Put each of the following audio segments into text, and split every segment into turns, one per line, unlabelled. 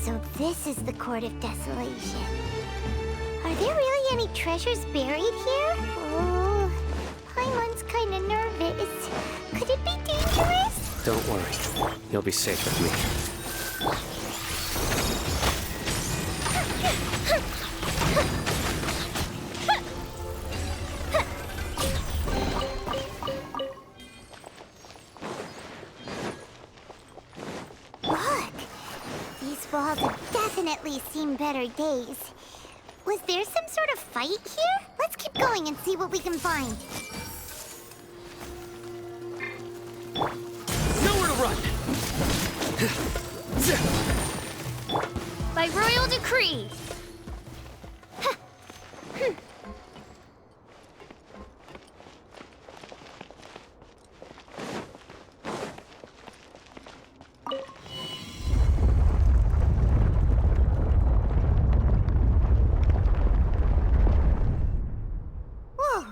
So this is the Court of Desolation. Are there really any treasures buried here? Oh, Paimon's kinda nervous. Could it be dangerous?
Don't worry. You'll be safe with me.
Look! These walls have definitely seen better days. Was there some sort of fight here? Let's keep going and see what we can find.
Nowhere to run!
By royal decree! Whoa!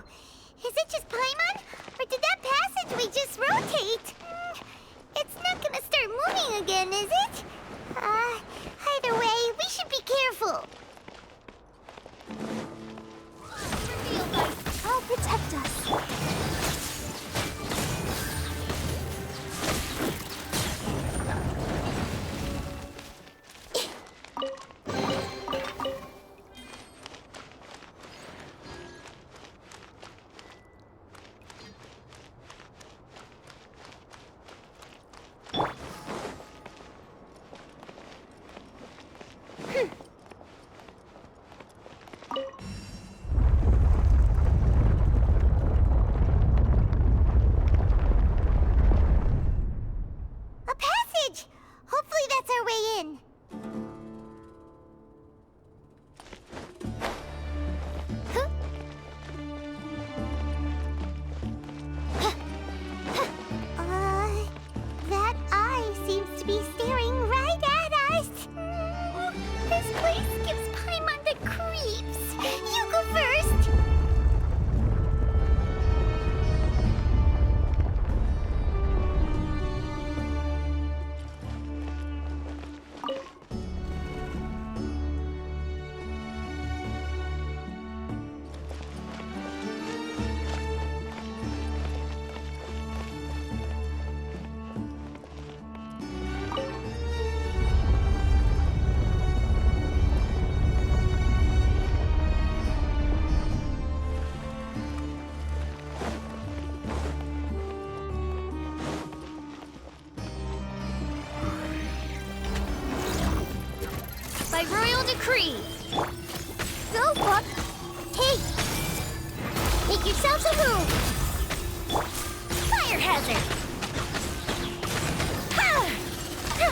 Is it just Paimon? Or did that passageway just rotate? It's not gonna start moving again, is it? Either way, we should be careful. I'll protect us. A passage! Hopefully that's our way in. Huh? That eye seems to be staring right at us. This place gives Paimon the creeps. You go first. By royal decree. Go, Puck. Hey! Make yourselves a room. Fire hazard. Ha! Ha!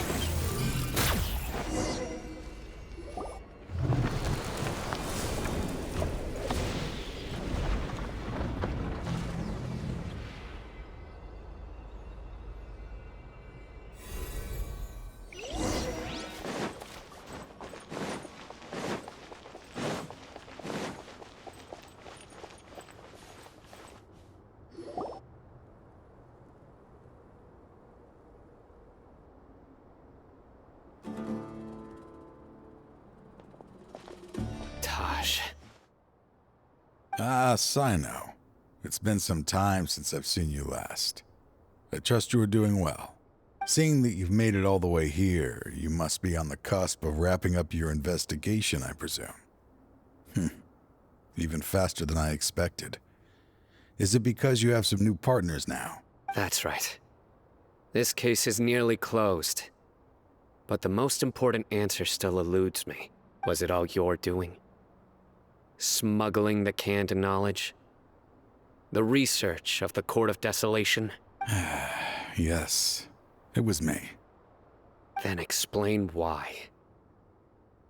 Taj.
Ah, Sino. It's been some time since I've seen you last. I trust you are doing well. Seeing that you've made it all the way here, you must be on the cusp of wrapping up your investigation, I presume. Even faster than I expected. Is it because you have some new partners now?
That's right. This case is nearly closed. But the most important answer still eludes me. Was it all your doing? Smuggling the canned knowledge? The research of the Court of Desolation?
Yes, it was me.
Then explain why.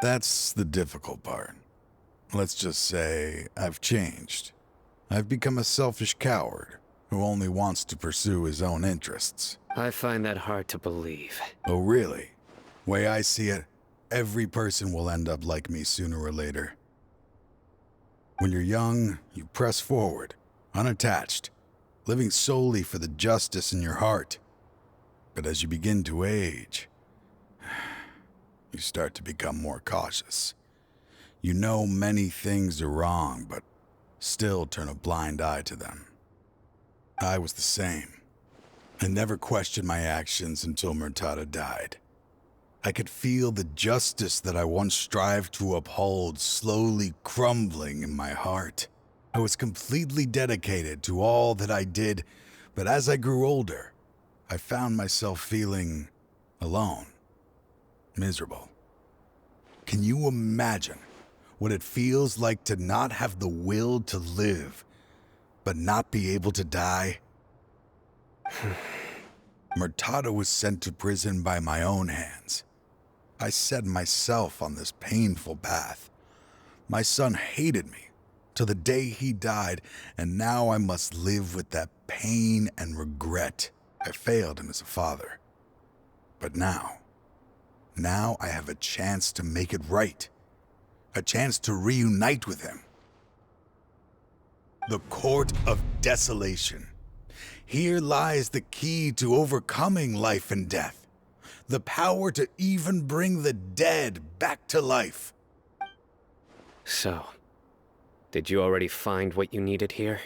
That's the difficult part. Let's just say I've changed. I've become a selfish coward who only wants to pursue his own interests.
I find that hard to believe.
Oh, really? Way I see it, every person will end up like me sooner or later. When you're young, you press forward, unattached, living solely for the justice in your heart. But as you begin to age, You start to become more cautious. You know many things are wrong, but still turn a blind eye to them. I was the same. I never questioned my actions until Murtada died. I could feel the justice that I once strived to uphold slowly crumbling in my heart. I was completely dedicated to all that I did, but as I grew older, I found myself feeling alone, miserable. Can you imagine what it feels like to not have the will to live, but not be able to die? Murtada was sent to prison by my own hands. I set myself on this painful path. My son hated me till the day he died, and now I must live with that pain and regret. I failed him as a father. But now I have a chance to make it right. A chance to reunite with him. The Court of Desolation. Here lies the key to overcoming life and death. The power to even bring the dead back to life.
So, did you already find what you needed here?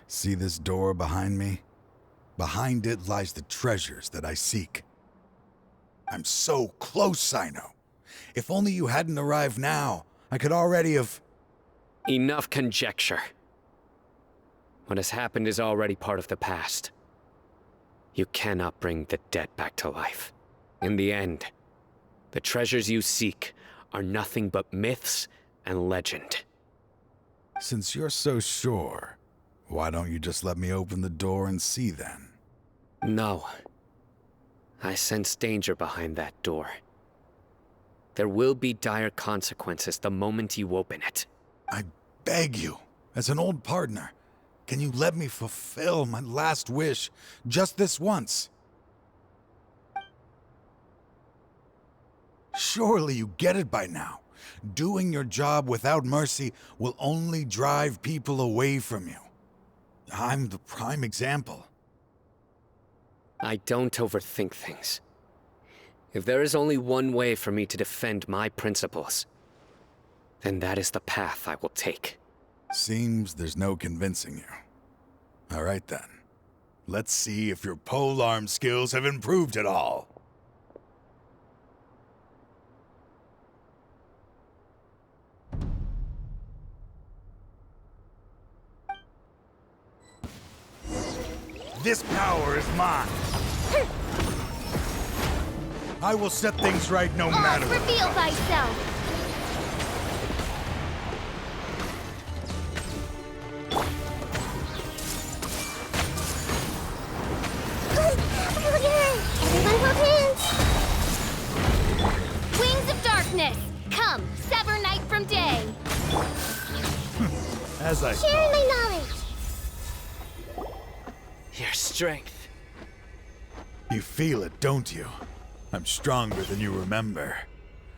See this door behind me? Behind it lies the treasures that I seek. I'm so close, Sino. If only you hadn't arrived now, I could already have...
Enough conjecture. What has happened is already part of the past. You cannot bring the dead back to life. In the end, the treasures you seek are nothing but myths and legend.
Since you're so sure, why don't you just let me open the door and see then?
No. I sense danger behind that door. There will be dire consequences the moment you open it.
I beg you, as an old partner, can you let me fulfill my last wish just this once? Surely you get it by now. Doing your job without mercy will only drive people away from you. I'm the prime example.
I don't overthink things. If there is only one way for me to defend my principles, then that is the path I will take.
Seems there's no convincing you. All right then. Let's see if your polearm skills have improved at all. This power is mine. I will set things right no matter what.
Reveal thyself! Everyone will dance! Wings of darkness! Come, sever night from day!
As I
Share my knowledge!
Your strength.
You feel it, don't you? I'm stronger than you remember.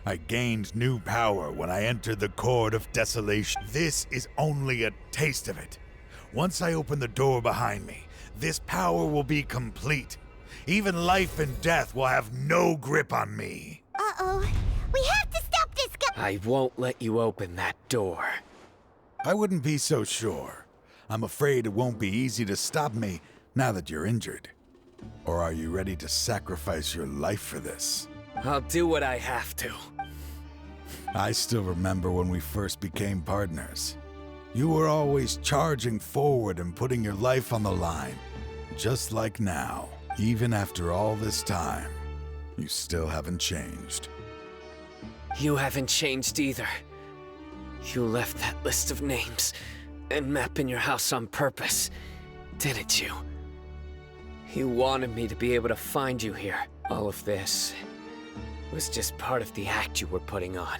I gained new power when I entered the Court of Desolation. This is only a taste of it. Once I open the door behind me, this power will be complete. Even life and death will have no grip on me.
Uh-oh. We have to stop this guy!
I won't let you open that door.
I wouldn't be so sure. I'm afraid it won't be easy to stop me now that you're injured. Or are you ready to sacrifice your life for this?
I'll do what I have to.
I still remember when we first became partners. You were always charging forward and putting your life on the line. Just like now. Even after all this time, you still haven't changed.
You haven't changed either. You left that list of names and map in your house on purpose, didn't you? You wanted me to be able to find you here. All of this was just part of the act you were putting on.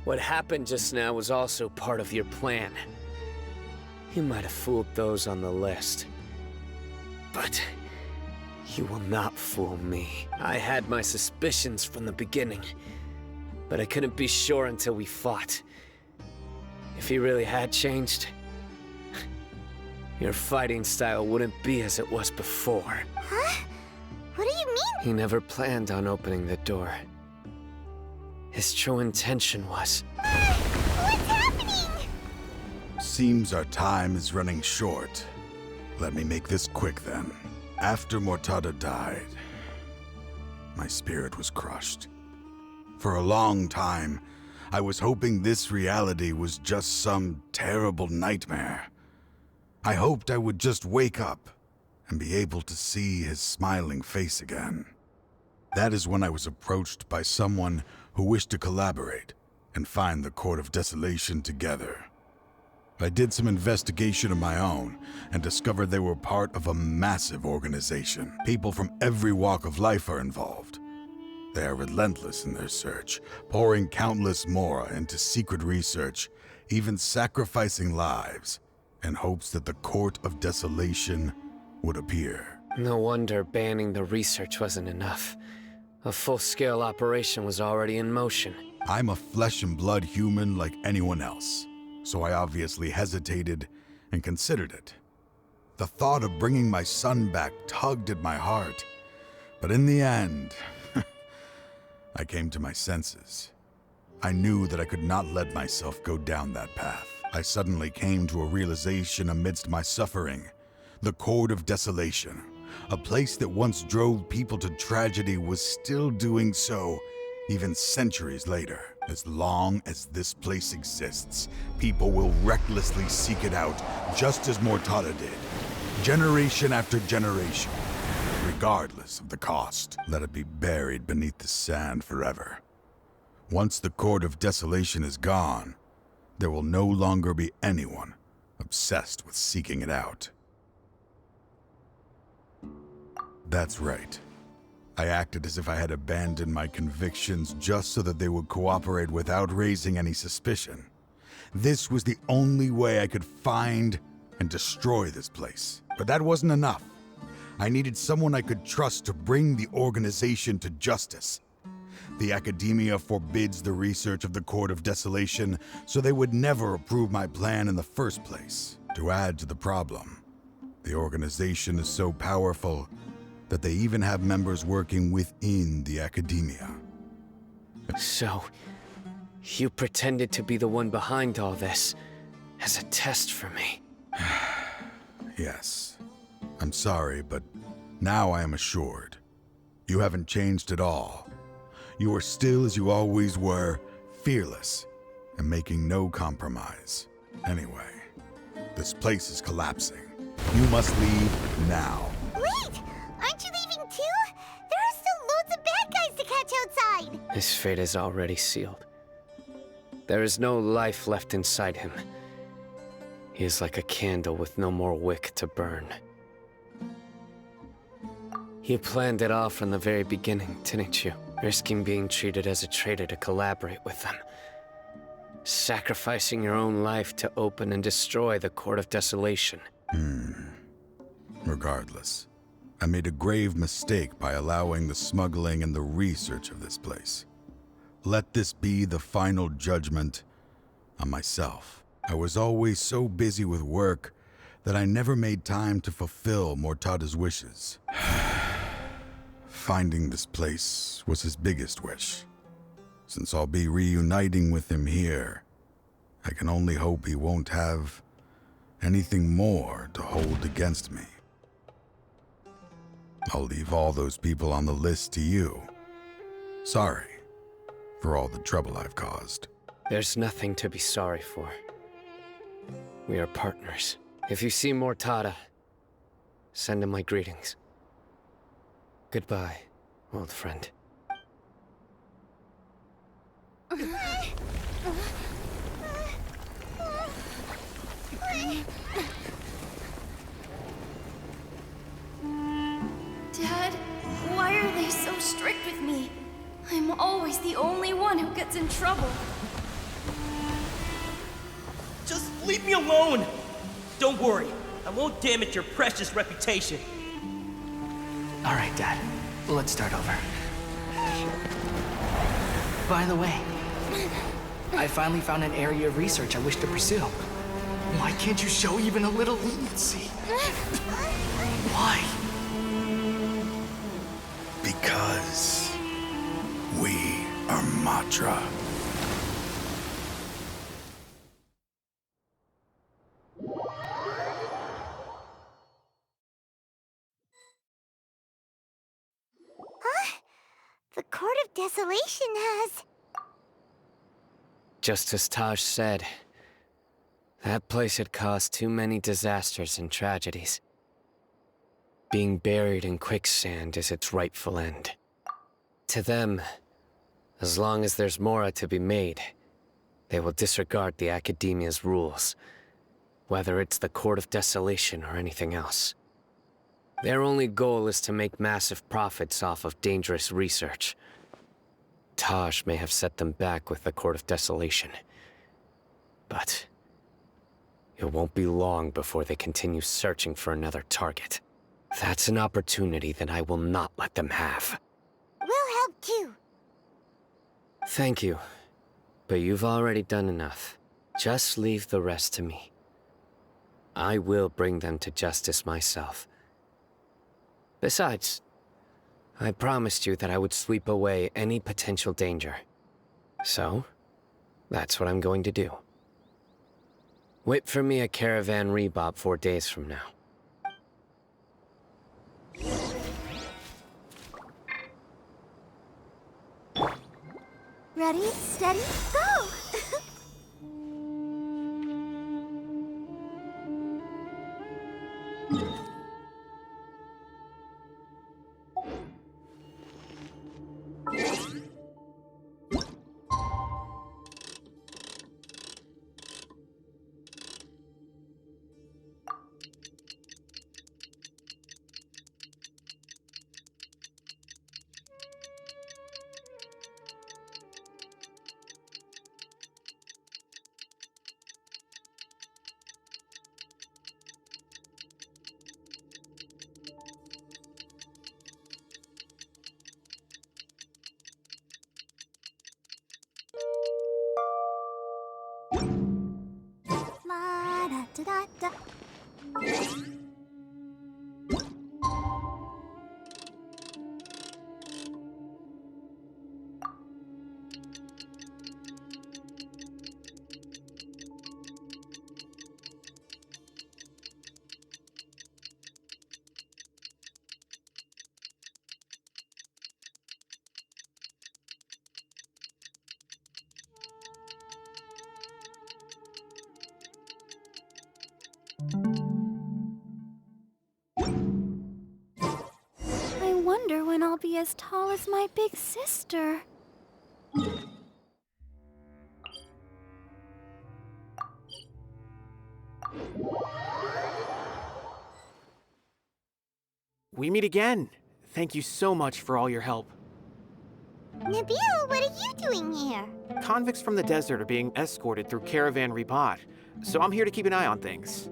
What happened just now was also part of your plan. You might have fooled those on the list, but you will not fool me. I had my suspicions from the beginning, but I couldn't be sure until we fought. If he really had changed, your fighting style wouldn't be as it was before.
Huh? What do you mean?
He never planned on opening the door. His true intention was...
What's happening?
Seems our time is running short. Let me make this quick then. After Mortada died, my spirit was crushed. For a long time, I was hoping this reality was just some terrible nightmare. I hoped I would just wake up and be able to see his smiling face again. That is when I was approached by someone who wished to collaborate and find the Court of Desolation together. I did some investigation of my own and discovered they were part of a massive organization. People from every walk of life are involved. They are relentless in their search, pouring countless mora into secret research, even sacrificing lives in hopes that the Court of Desolation would appear.
No wonder banning the research wasn't enough. A full-scale operation was already in motion.
I'm a flesh and blood human like anyone else, so I obviously hesitated and considered it. The thought of bringing my son back tugged at my heart, but in the end, I came to my senses. I knew that I could not let myself go down that path. I suddenly came to a realization amidst my suffering. The Court of Desolation, a place that once drove people to tragedy, was still doing so, even centuries later. As long as this place exists, people will recklessly seek it out, just as Mortada did, generation after generation, regardless of the cost. Let it be buried beneath the sand forever. Once the Court of Desolation is gone, there will no longer be anyone obsessed with seeking it out. That's right. I acted as if I had abandoned my convictions just so that they would cooperate without raising any suspicion. This was the only way I could find and destroy this place. But that wasn't enough. I needed someone I could trust to bring the organization to justice. The academia forbids the research of the Court of Desolation, so they would never approve my plan in the first place. To add to the problem, the organization is so powerful that they even have members working within the academia.
So, you pretended to be the one behind all this, as a test for me.
Yes. I'm sorry, but now I am assured. You haven't changed at all. You are still as you always were, fearless, and making no compromise. Anyway, this place is collapsing. You must leave now.
Wait! Aren't you leaving too? There are still loads of bad guys to catch outside!
His fate is already sealed. There is no life left inside him. He is like a candle with no more wick to burn. You planned it all from the very beginning, didn't you? Risking being treated as a traitor to collaborate with them. Sacrificing your own life to open and destroy the Court of Desolation.
Regardless, I made a grave mistake by allowing the smuggling and the research of this place. Let this be the final judgment on myself. I was always so busy with work that I never made time to fulfill Mortada's wishes. Finding this place was his biggest wish. Since I'll be reuniting with him here, I can only hope he won't have anything more to hold against me. I'll leave all those people on the list to you. Sorry for all the trouble I've caused.
There's nothing to be sorry for. We are partners. If you see Mortada, send him my greetings. Goodbye, old friend.
Dad, why are they so strict with me? I'm always the only one who gets in trouble.
Just leave me alone! Don't worry, I won't damage your precious reputation.
All right, Dad. Let's start over. By the way, I finally found an area of research I wish to pursue. Why can't you show even a little leniency? Why?
Because we are Matra.
The Court of Desolation has...
Just as Taj said, that place had caused too many disasters and tragedies. Being buried in quicksand is its rightful end. To them, as long as there's Mora to be made, they will disregard the Academia's rules, whether it's the Court of Desolation or anything else. Their only goal is to make massive profits off of dangerous research. Taj may have set them back with the Court of Desolation, but it won't be long before they continue searching for another target. That's an opportunity that I will not let them have.
We'll help too.
Thank you, but you've already done enough. Just leave the rest to me. I will bring them to justice myself. Besides, I promised you that I would sweep away any potential danger. So, that's what I'm going to do. Wait for me at Caravan Rebob 4 days from now.
Ready, steady, go! La da da da da. I wonder when I'll be as tall as my big sister.
We meet again. Thank you so much for all your help.
Nabil, what are you doing here?
Convicts from the desert are being escorted through Caravan Rebob, so I'm here to keep an eye on things.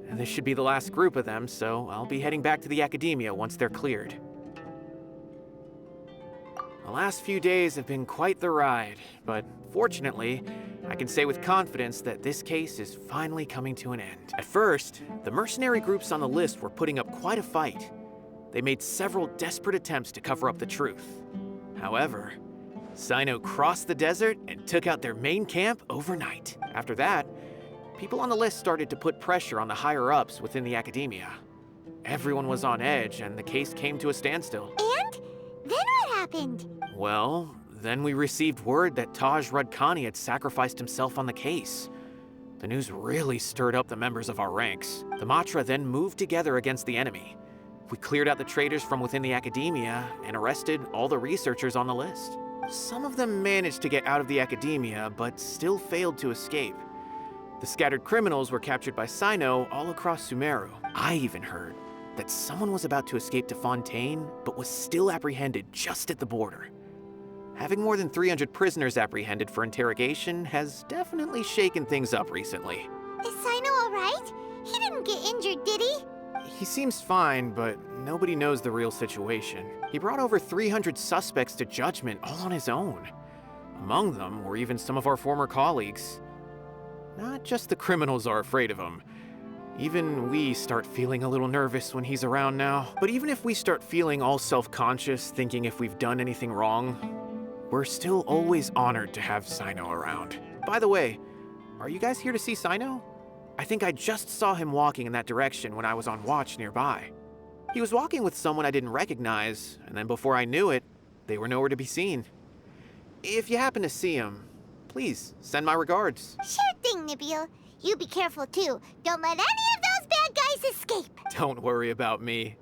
And this should be the last group of them, so I'll be heading back to the Academia once they're cleared. The last few days have been quite the ride, but fortunately, I can say with confidence that this case is finally coming to an end. At first, the mercenary groups on the list were putting up quite a fight. They made several desperate attempts to cover up the truth. However, Cyno crossed the desert and took out their main camp overnight. After that, people on the list started to put pressure on the higher-ups within the Academia. Everyone was on edge, and the case came to a standstill.
And? Then what happened?
Well, then we received word that Taj Rudkani had sacrificed himself on the case. The news really stirred up the members of our ranks. The Matra then moved together against the enemy. We cleared out the traitors from within the Academia and arrested all the researchers on the list. Some of them managed to get out of the Academia, but still failed to escape. The scattered criminals were captured by Cyno all across Sumeru. I even heard that someone was about to escape to Fontaine, but was still apprehended just at the border. Having more than 300 prisoners apprehended for interrogation has definitely shaken things up recently.
Is Cyno alright? He didn't get injured, did he?
He seems fine, but nobody knows the real situation. He brought over 300 suspects to judgment all on his own. Among them were even some of our former colleagues. Not just the criminals are afraid of him. Even we start feeling a little nervous when he's around now. But even if we start feeling all self-conscious, thinking if we've done anything wrong, we're still always honored to have Sino around. By the way, are you guys here to see Sino? I think I just saw him walking in that direction when I was on watch nearby. He was walking with someone I didn't recognize, and then before I knew it, they were nowhere to be seen. If you happen to see him, please send my regards.
Sure thing, Nabil. You be careful too. Don't let any of those bad guys escape.
Don't worry about me.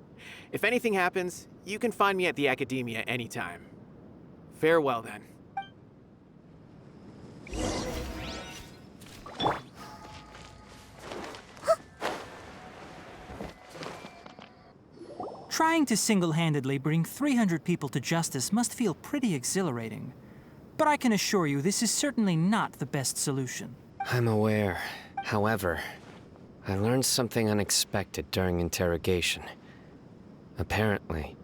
If anything happens, you can find me at the Academia anytime. Farewell then.
Trying to single-handedly bring 300 people to justice must feel pretty exhilarating. But I can assure you this is certainly not the best solution.
I'm aware. However, I learned something unexpected during interrogation. Apparently,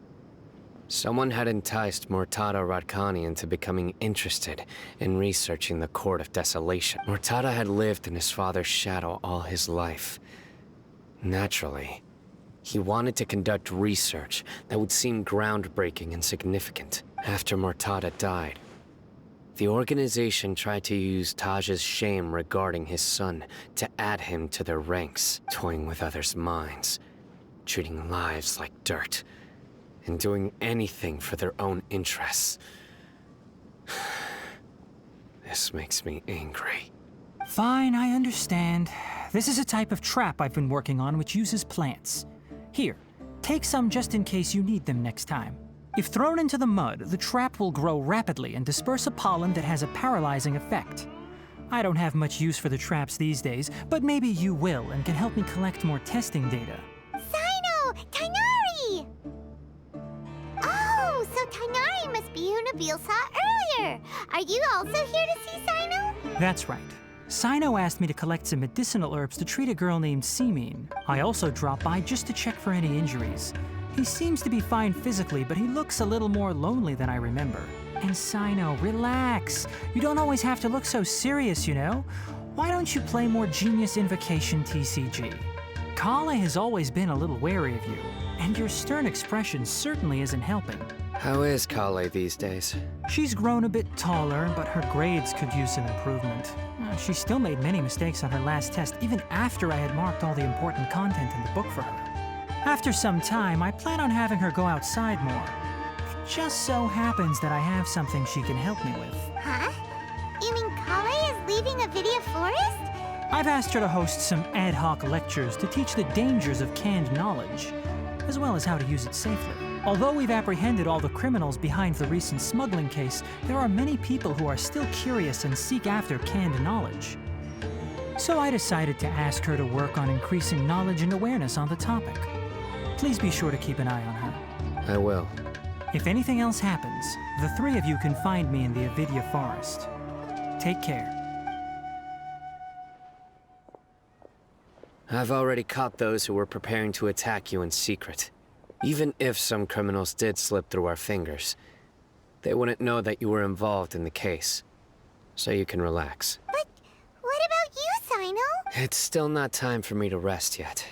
someone had enticed Mortada Radkani into becoming interested in researching the Court of Desolation. Mortada had lived in his father's shadow all his life. Naturally, he wanted to conduct research that would seem groundbreaking and significant. After Mortada died, the organization tried to use Taj's shame regarding his son to add him to their ranks, toying with others' minds, treating lives like dirt, and doing anything for their own interests. This makes me angry.
Fine, I understand. This is a type of trap I've been working on which uses plants. Here, take some just in case you need them next time. If thrown into the mud, the trap will grow rapidly and disperse a pollen that has a paralyzing effect. I don't have much use for the traps these days, but maybe you will and can help me collect more testing data.
Sino! Tainari! Oh, so Tainari must be who Nabil saw earlier. Are you also here to see Sino?
That's right. Sino asked me to collect some medicinal herbs to treat a girl named Simin. I also dropped by just to check for any injuries. He seems to be fine physically, but he looks a little more lonely than I remember. And Sino, relax. You don't always have to look so serious, you know? Why don't you play more Genius Invocation TCG? Kale has always been a little wary of you, and your stern expression certainly isn't helping.
How is Kale these days?
She's grown a bit taller, but her grades could use some improvement. She still made many mistakes on her last test, even after I had marked all the important content in the book for her. After some time, I plan on having her go outside more. It just so happens that I have something she can help me with.
Huh? You mean Kale is leaving Avidia Forest?
I've asked her to host some ad hoc lectures to teach the dangers of canned knowledge, as well as how to use it safely. Although we've apprehended all the criminals behind the recent smuggling case, there are many people who are still curious and seek after canned knowledge. So I decided to ask her to work on increasing knowledge and awareness on the topic. Please be sure to keep an eye on her.
I will.
If anything else happens, the three of you can find me in the Avidia Forest. Take care.
I've already caught those who were preparing to attack you in secret. Even if some criminals did slip through our fingers, they wouldn't know that you were involved in the case. So you can relax.
But what about you, Sino?
It's still not time for me to rest yet.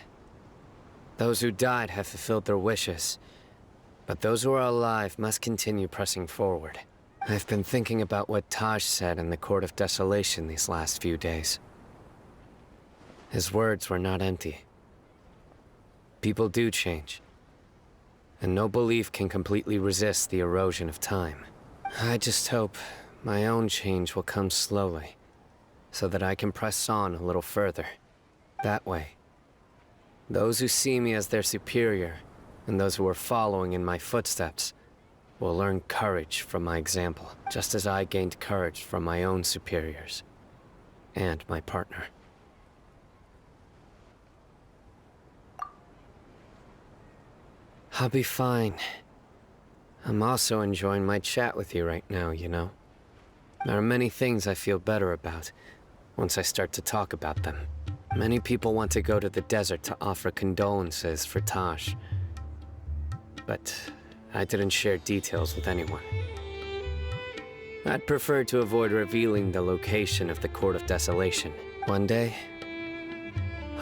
Those who died have fulfilled their wishes, but those who are alive must continue pressing forward. I've been thinking about what Taj said in the Court of Desolation these last few days. His words were not empty. People do change, and no belief can completely resist the erosion of time. I just hope my own change will come slowly, so that I can press on a little further. That way, those who see me as their superior, and those who are following in my footsteps, will learn courage from my example, just as I gained courage from my own superiors, and my partner. I'll be fine. I'm also enjoying my chat with you right now, you know? There are many things I feel better about once I start to talk about them. Many people want to go to the desert to offer condolences for Taj. But I didn't share details with anyone. I'd prefer to avoid revealing the location of the Court of Desolation. One day,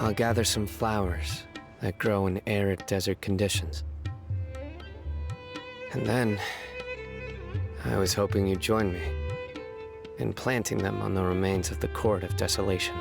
I'll gather some flowers that grow in arid desert conditions. And then, I was hoping you'd join me in planting them on the remains of the Court of Desolation.